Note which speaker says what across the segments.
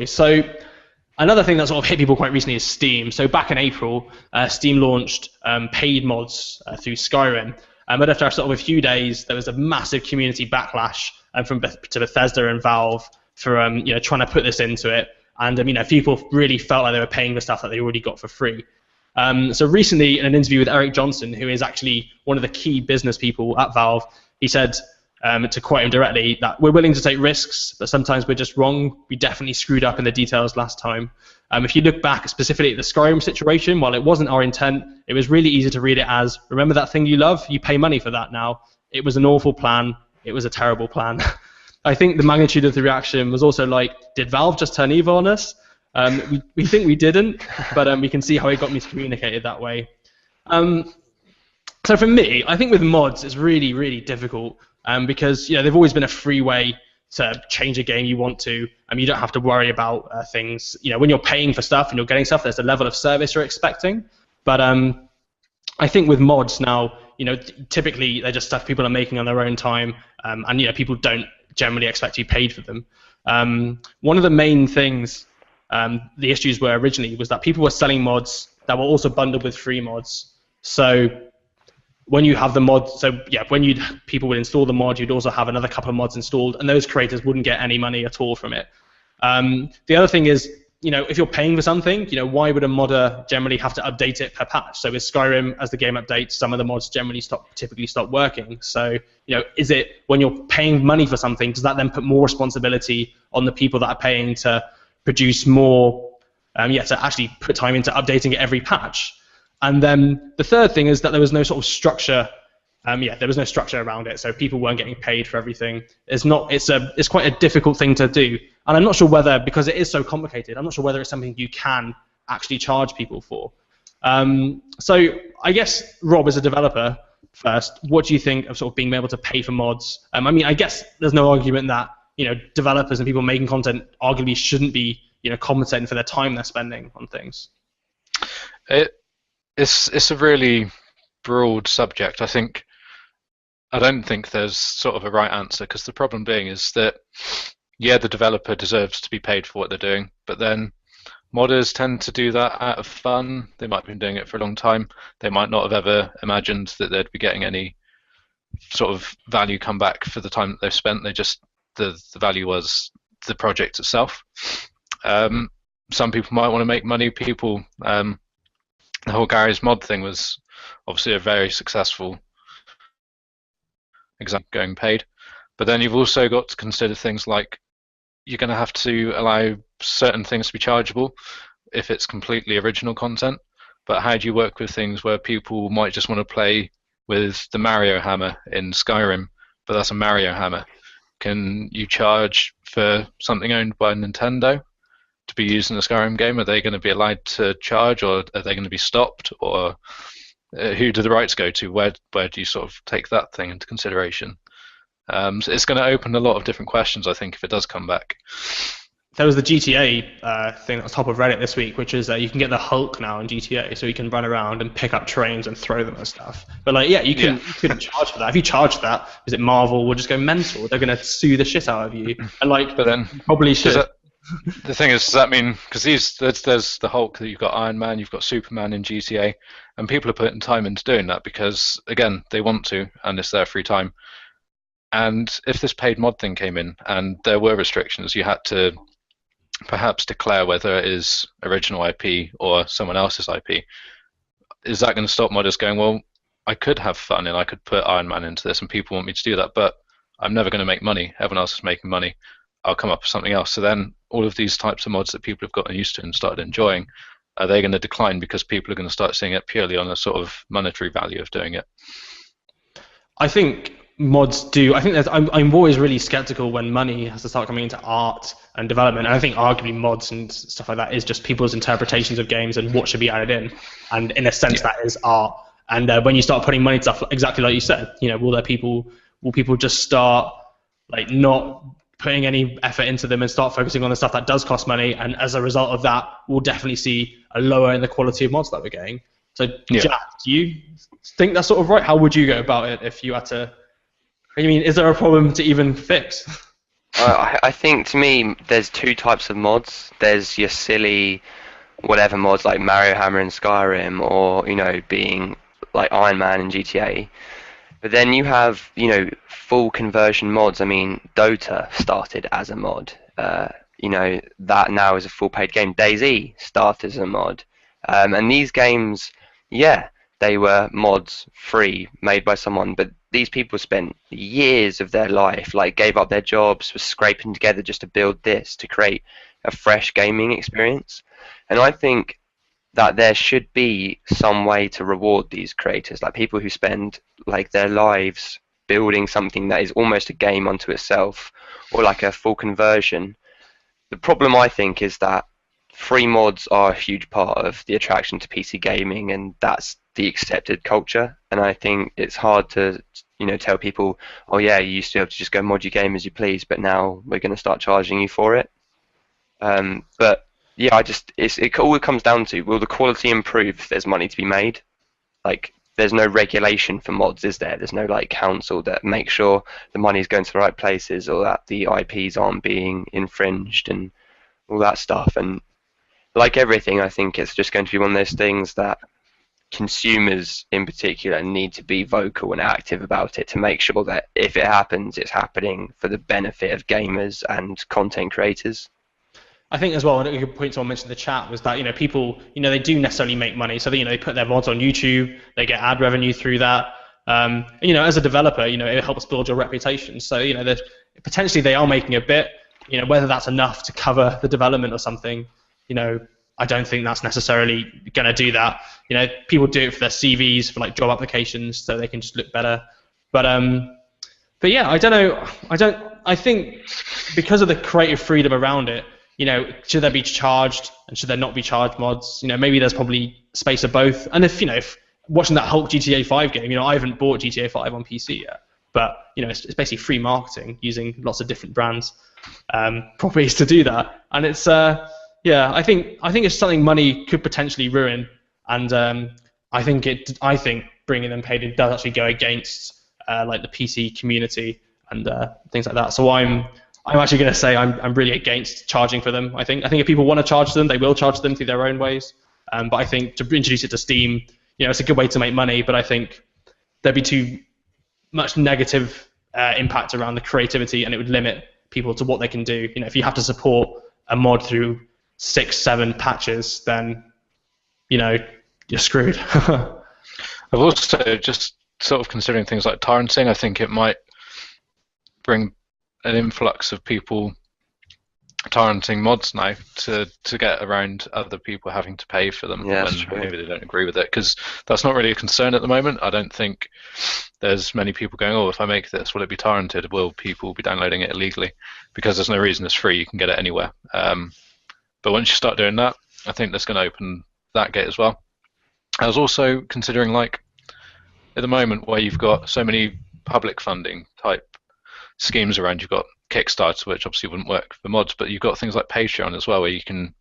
Speaker 1: So another thing that sort of hit people quite recently is Steam. So back in April, Steam launched paid mods through Skyrim. But after sort of a few days, there was a massive community backlash to Bethesda and Valve for trying to put this into it. And people really felt like they were paying for stuff that they already got for free. So recently, in an interview with Eric Johnson, who is actually one of the key business people at Valve, he said, to quote him directly, that we're willing to take risks, but sometimes we're just wrong. We definitely screwed up in the details last time. If you look back specifically at the Skyrim situation, while it wasn't our intent, it was really easy to read it as, remember that thing you love? You pay money for that now. It was an awful plan. It was a terrible plan. I think the magnitude of the reaction was also like, did Valve just turn evil on us? We think we didn't, but we can see how it got miscommunicated that way. So for me, I think with mods, it's really, really difficult. Because they've always been a free way to change a game you want to. You don't have to worry about things. When you're paying for stuff and you're getting stuff, there's a level of service you're expecting. But I think with mods now, typically they're just stuff people are making on their own time, and people don't generally expect to be paid for them. One of the main things, the issues were originally, was that people were selling mods that were also bundled with free mods. So when you have the mod, when people would install the mod, you'd also have another couple of mods installed, and those creators wouldn't get any money at all from it. The other thing is, if you're paying for something, why would a modder generally have to update it per patch? So with Skyrim, as the game updates, some of the mods generally typically stop working. So, is it when you're paying money for something, does that then put more responsibility on the people that are paying to produce more, to actually put time into updating it every patch? And then the third thing is that there was no sort of structure. There was no structure around it, so people weren't getting paid for everything. It's quite a difficult thing to do, and I'm not sure whether, because it is so complicated, I'm not sure whether it's something you can actually charge people for. So I guess, Rob, as a developer, first, what do you think of sort of being able to pay for mods? I guess there's no argument that developers and people making content arguably shouldn't be compensating for their time they're spending on things.
Speaker 2: It's a really broad subject. I don't think there's sort of a right answer, because the problem being is that, the developer deserves to be paid for what they're doing, but then modders tend to do that out of fun. They might have been doing it for a long time. They might not have ever imagined that they'd be getting any sort of value come back for the time that they've spent. The value was the project itself. Some people might want to make money. The whole Garry's Mod thing was obviously a very successful example going paid. But then you've also got to consider things like, you're going to have to allow certain things to be chargeable if it's completely original content. But how do you work with things where people might just want to play with the Mario hammer in Skyrim, but that's a Mario hammer? Can you charge for something owned by Nintendo to be used in a Skyrim game? Are they going to be allowed to charge, or are they going to be stopped? Or who do the rights go to? Where do you sort of take that thing into consideration? So it's going to open a lot of different questions, I think, if it does come back.
Speaker 1: There was the GTA thing that was top of Reddit this week, which is that you can get the Hulk now in GTA, so you can run around and pick up trains and throw them and stuff. But you couldn't charge for that. If you charge for that, is it Marvel will just go mental? They're going to sue the shit out of you. And
Speaker 2: but then
Speaker 1: probably should.
Speaker 2: The thing is, does that mean, because there's the Hulk, you've got Iron Man, you've got Superman in GTA, and people are putting time into doing that because, again, they want to, and it's their free time. And if this paid mod thing came in and there were restrictions, you had to perhaps declare whether it is original IP or someone else's IP. Is that going to stop modders going, well, I could have fun and I could put Iron Man into this and people want me to do that, but I'm never going to make money. Everyone else is making money. I'll come up with something else. So then all of these types of mods that people have gotten used to and started enjoying, are they going to decline because people are going to start seeing it purely on a sort of monetary value of doing it?
Speaker 1: I think mods do. I think I'm always really skeptical when money has to start coming into art and development. And I think arguably mods and stuff like that is just people's interpretations of games and what should be added in. And in a sense, that is art. And when you start putting money into stuff, exactly like you said, will people just start not putting any effort into them and start focusing on the stuff that does cost money? And as a result of that, we'll definitely see a lower in the quality of mods that we're getting. So, Jack, do you think that's sort of right? How would you go about it if you had to? Is there a problem to even fix?
Speaker 3: I think to me, there's two types of mods. There's your silly whatever mods like Mario Hammer in Skyrim, or being like Iron Man in GTA. But then you have full conversion mods. I mean, Dota started as a mod. That now is a full paid game. DayZ started as a mod, and these games, yeah, they were mods free made by someone, but these people spent years of their life, like gave up their jobs, were scraping together just to build this, to create a fresh gaming experience. And I think that there should be some way to reward these creators, like people who spend like their lives building something that is almost a game unto itself, or like a full conversion. The problem, I think, is that free mods are a huge part of the attraction to PC gaming, and that's the accepted culture. And I think it's hard to, tell people, oh yeah, you used to be able to just go mod your game as you please, but now we're going to start charging you for it. But yeah, it all comes down to, will the quality improve if there's money to be made? Like, there's no regulation for mods, is there? There's no like council that makes sure the money's going to the right places, or that the IPs aren't being infringed and all that stuff. And like everything, I think it's just going to be one of those things that consumers in particular need to be vocal and active about it, to make sure that if it happens, it's happening for the benefit of gamers and content creators.
Speaker 1: I think as well, a good point someone mentioned in the chat was that people, they do necessarily make money. So they put their mods on YouTube, they get ad revenue through that. And, as a developer, it helps build your reputation. So that potentially they are making a bit. Whether that's enough to cover the development or something, I don't think that's necessarily going to do that. People do it for their CVs, for like job applications, so they can just look better. But yeah, I don't know. I think because of the creative freedom around it, should there be charged and should there not be charged mods? Maybe there's probably space of both. And if watching that Hulk GTA 5 game, I haven't bought GTA 5 on PC yet, but it's basically free marketing using lots of different brands, properties to do that. And it's yeah, I think it's something money could potentially ruin, and I think bringing them paid in does actually go against like the PC community and things like that. So I'm actually going to say I'm really against charging for them. I think if people want to charge them, they will charge them through their own ways. But I think to introduce it to Steam, it's a good way to make money. But I think there'd be too much negative impact around the creativity, and it would limit people to what they can do. If you have to support a mod through 6-7 patches, then you're screwed.
Speaker 2: I've also just sort of considering things like torrenting. I think it might bring an influx of people torrenting mods now to get around other people having to pay for them when maybe they don't agree with it, because that's not really a concern at the moment. I don't think there's many people going, oh, if I make this, will it be torrented? Will people be downloading it illegally? Because there's no reason it's free. You can get it anywhere. But once you start doing that, I think that's going to open that gate as well. I was also considering, like, at the moment where you've got so many public funding type schemes around, you've got Kickstarter, which obviously wouldn't work for mods, but you've got things like Patreon as well, where you can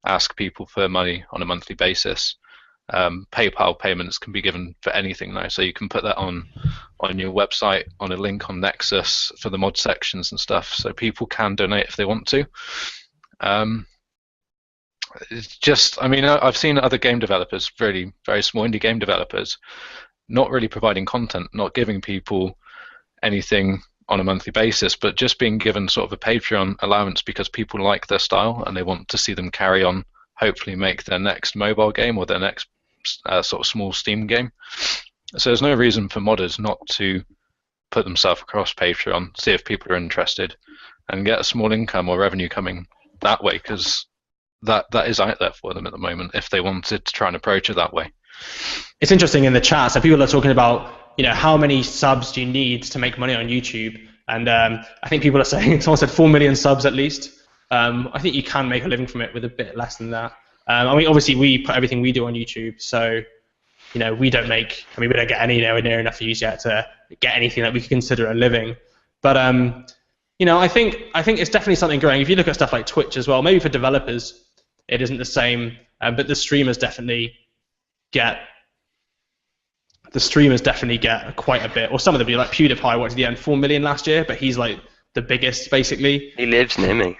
Speaker 2: ask people for money on a monthly basis. PayPal payments can be given for anything now, so you can put that on your website, on a link on Nexus for the mod sections and stuff, so people can donate if they want to. It's just, I mean, I've seen other game developers, really very small indie game developers, not really providing content, not giving people anything on a monthly basis, but just being given sort of a Patreon allowance because people like their style and they want to see them carry on, hopefully make their next mobile game or their next sort of small Steam game. So there's no reason for modders not to put themselves across Patreon, see if people are interested, and get a small income or revenue coming that way, because that is out there for them at the moment if they wanted to try and approach it that way.
Speaker 1: It's interesting in the chat, so people are talking about how many subs do you need to make money on YouTube, and I think people are saying, someone said 4 million subs at least. I think you can make a living from it with a bit less than that. I mean, obviously we put everything we do on YouTube, so we don't get anywhere near enough views yet to get anything that we could consider a living. But I think it's definitely something growing. If you look at stuff like Twitch as well, maybe for developers it isn't the same, but the streamers definitely get quite a bit. Or some of them, like PewDiePie, what did he earn, 4 million last year? But he's like the biggest, basically.
Speaker 3: He lives near me.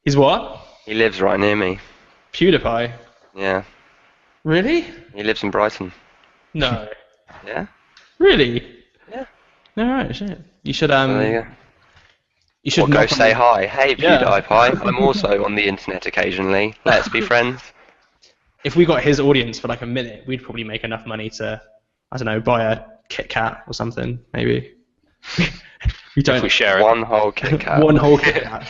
Speaker 1: He's what?
Speaker 3: He lives right near me.
Speaker 1: PewDiePie.
Speaker 3: Yeah.
Speaker 1: Really?
Speaker 3: He lives in Brighton.
Speaker 1: No.
Speaker 3: Yeah.
Speaker 1: Really?
Speaker 3: Yeah.
Speaker 1: All right, shit. You should
Speaker 3: So there you go.
Speaker 1: you should
Speaker 3: Or go
Speaker 1: knock on
Speaker 3: say
Speaker 1: the-
Speaker 3: hi. Hey,
Speaker 1: Yeah.
Speaker 3: PewDiePie. I'm also on the internet occasionally. Let's be friends.
Speaker 1: If we got his audience for like a minute, we'd probably make enough money to, I don't know, buy a Kit Kat or something, maybe. We don't.
Speaker 2: If we share it.
Speaker 3: One whole Kit Kat.
Speaker 1: One whole Kit Kat.